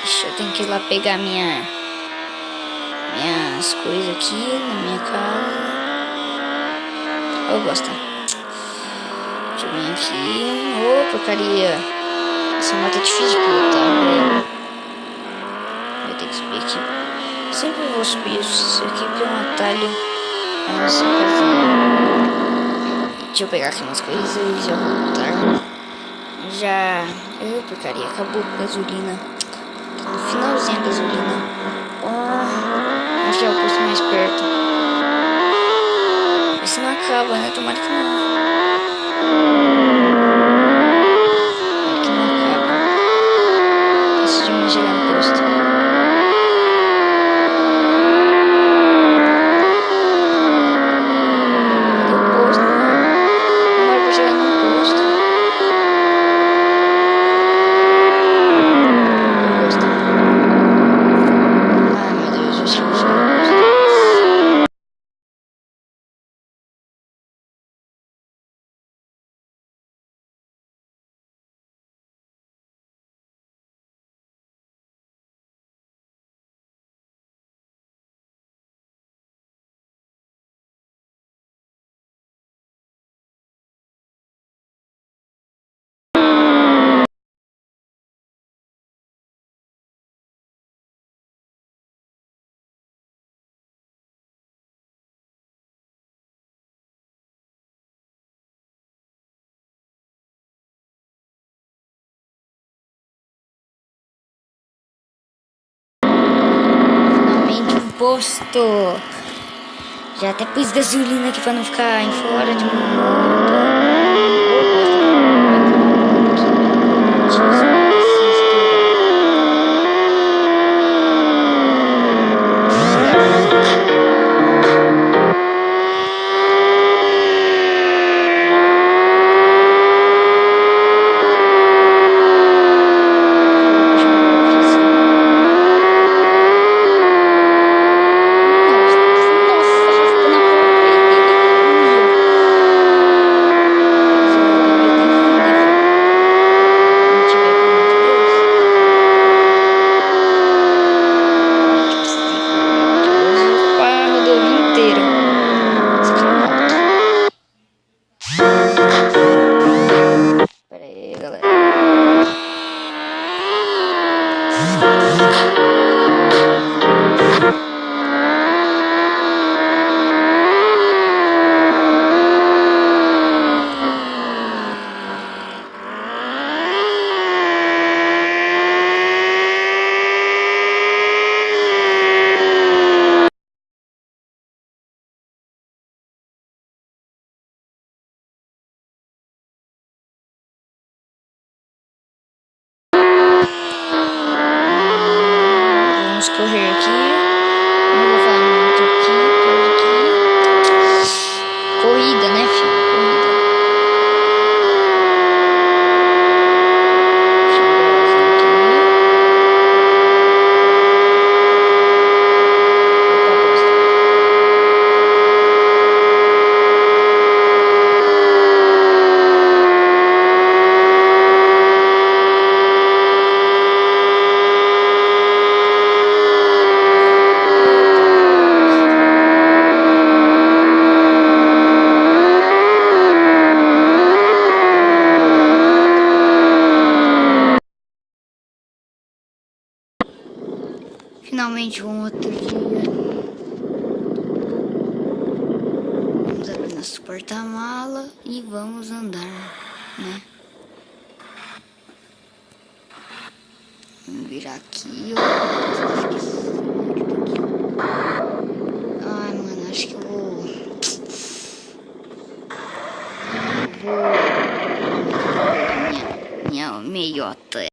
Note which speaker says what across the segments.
Speaker 1: Ixi, eu tenho que ir lá pegar minhas coisas aqui na minha casa. Eu gosto. Deixa eu vir aqui. Ô, porcaria. Essa moto é difícil de pilotar, velho. Vou ter que subir aqui. Sempre vou subir isso aqui porque é um atalho na nossa casinha. Deixa eu pegar aqui umas coisas e já voltar. Já... porcaria, acabou a gasolina. No finalzinho a gasolina. Acho que é o posto mais perto. Mas se não acaba, né? Tomara que não. Tomara que não acaba. Antes de mim chegar no posto. Cadê o posto, mano? Demora pra chegar no posto. Ai, meu Deus, eu acho que eu vou chegar no posto. Finalmente um posto. Já até pus gasolina aqui pra não ficar em fora de moda. Pera aí, galera. Vamos correr aqui. Não vou falar muito aqui, porque... Corrida, né, filho? Corrida. Finalmente um outro dia. Vamos abrir nosso porta-mala e vamos andar, né? Vamos virar aqui, ó. Ai, mano, acho que eu vou... Minha meiota.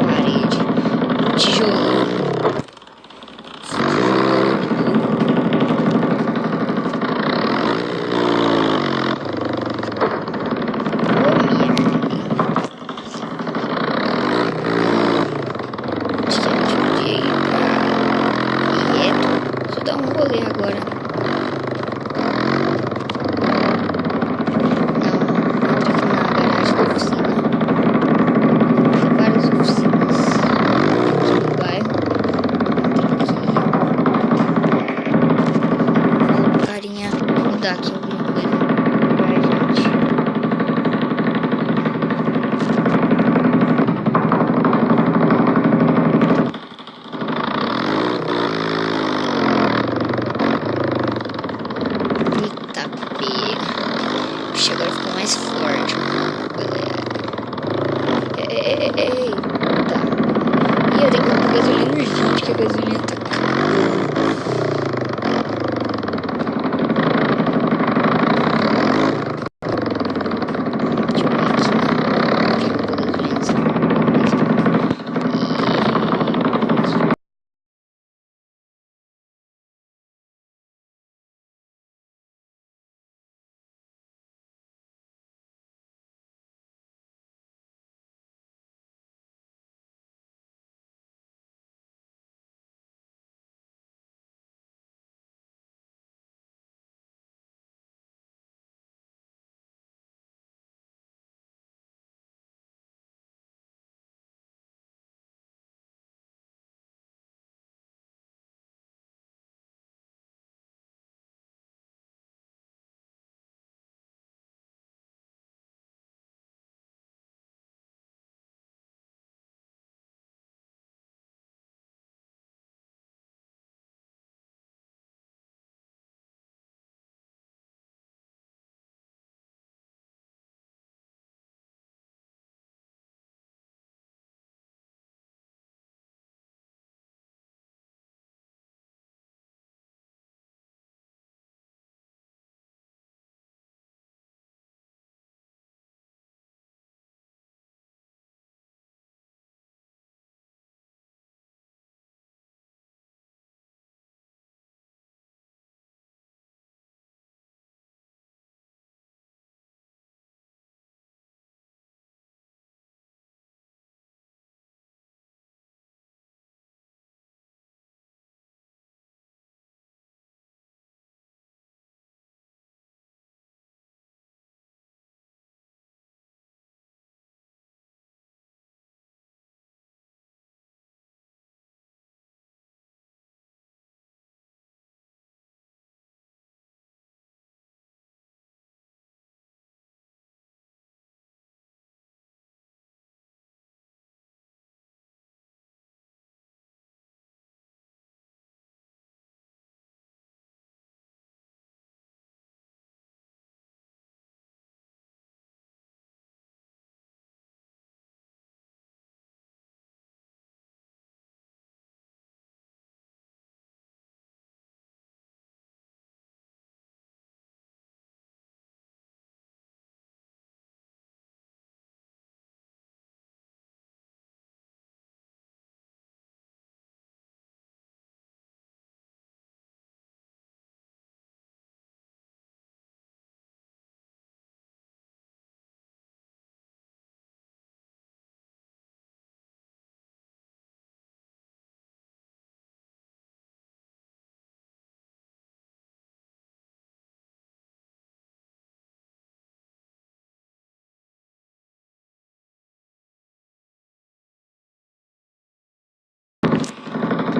Speaker 1: Parede, um tijolo. Agora ficou mais forte. Ei, tá. E eu tenho que comprar gasolina urgente, que a gasolina tá acabando.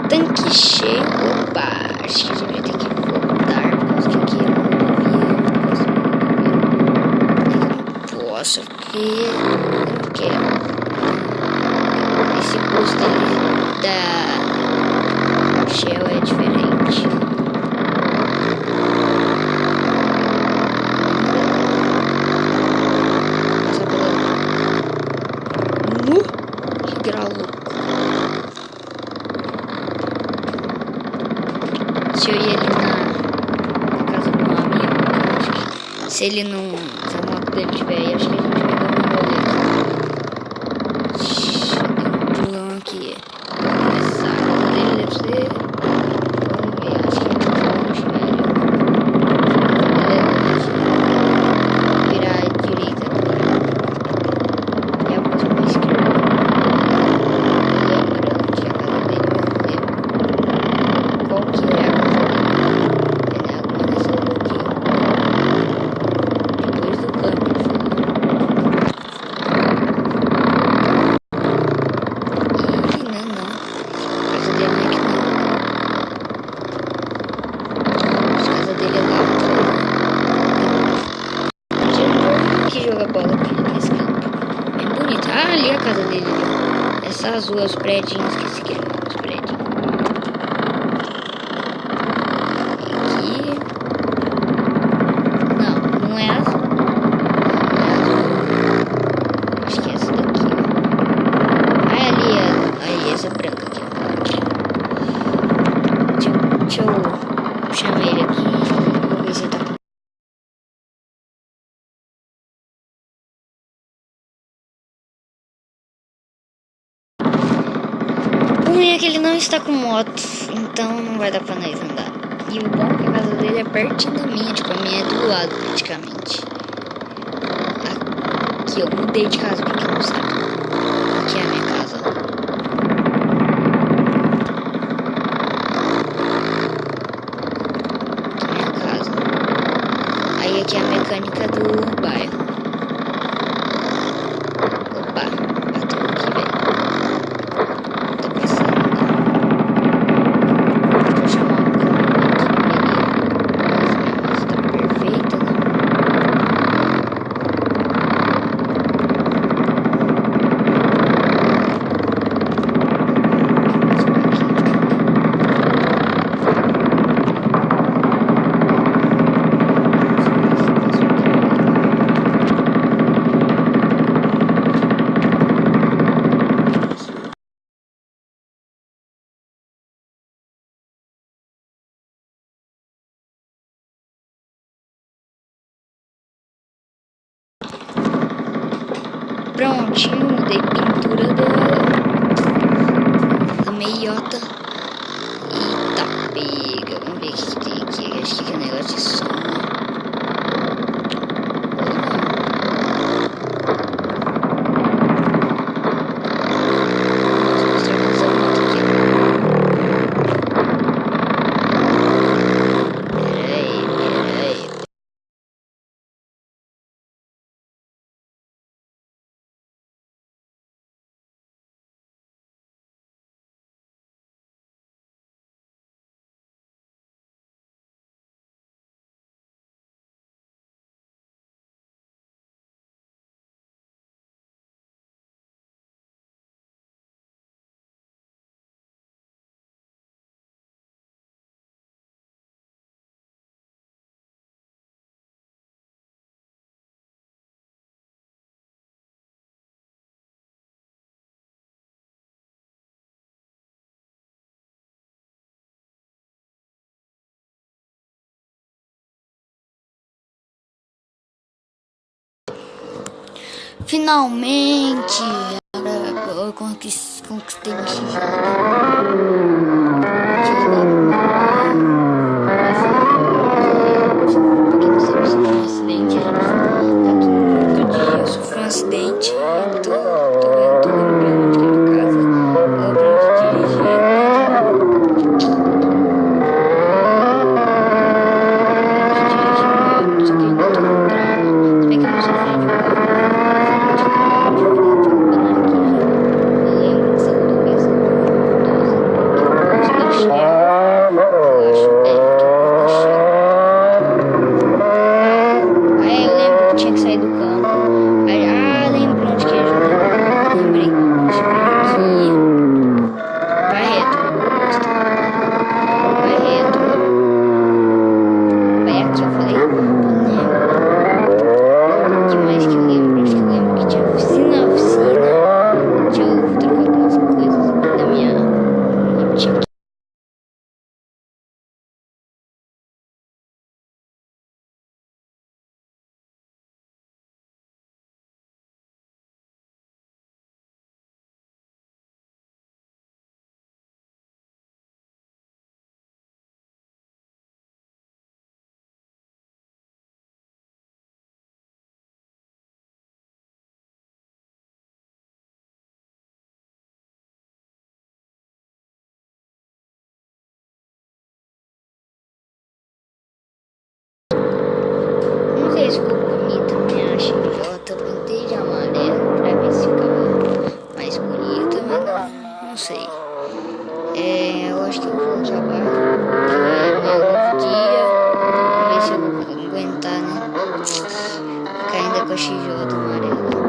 Speaker 1: Tanque cheio. Opa, acho que a gente vai ter que voltar. Porque aqui eu não posso, porque eu não quero. Esse custo da Shell é diferente. Que grau louco. Se ele não... Se a moto dele tiver aí, acho que a gente vai dar um rolê aqui. Deu um pulão aqui. Vou começar a casa dele, deve ser... Vamos ver, acho que é muito longe, velho. Virar à direita agora. E a próxima esquerda. Lembra onde é a casa dele, eu não lembro. Qual que é a casa dele? É alguma dessa rua aqui. Depois do câmbio, ele falou. Ih, não. A casa dele não é aqui não. A casa dele é lá atrás. Tinha um povo que joga bola aqui nesse campo. Bem bonito. Ah, ali é a casa dele. Ali. Essa azul é os prédios. Esqueci que ele é os prédios. Aqui. Não é azul. Não é azul. Acho que é essa daqui, ó. Ah, ali é. Aí, essa branca aqui, ó. Deixa eu chamar ele aqui. Vou ver se ele tá com. O ruim é que ele não está com moto, então não vai dar pra nós andar. E o bom é que a casa dele é pertinho da minha, tipo, a minha é do lado praticamente. Aqui eu mudei de casa, pra quem não sabe. Aqui é a minha casa, ó. Aqui é a minha casa. Aí aqui é a mecânica do bairro. Opa, bateu aqui, velho. Tô passando, né? Vou chamar um câmera aqui, mas tá perfeita, né? Prontinho, mudei pintura da meiota. Eita, pega. Vamos ver o que tem aqui. Acho que é um negócio de som, né? Ou não. Vou mostrar pra essa moto aqui. Pera aí. Finalmente! Agora eu conquistei meu sigilo. Pra quem não sabe, eu sofri um acidente. Tá tudo dia. Eu sofri um acidente. Tô lembrando de casa. Eu aprendi a dirigir. Só que eu ainda tô com trauma. Se bem que eu não sofri de carro. Eu lembro de segunda vez. sei. Eu acho que eu vou acabar. Amanhã é um novo dia. Vamos ver se eu vou aguentar, né? Ficar ainda com a XJ amarela.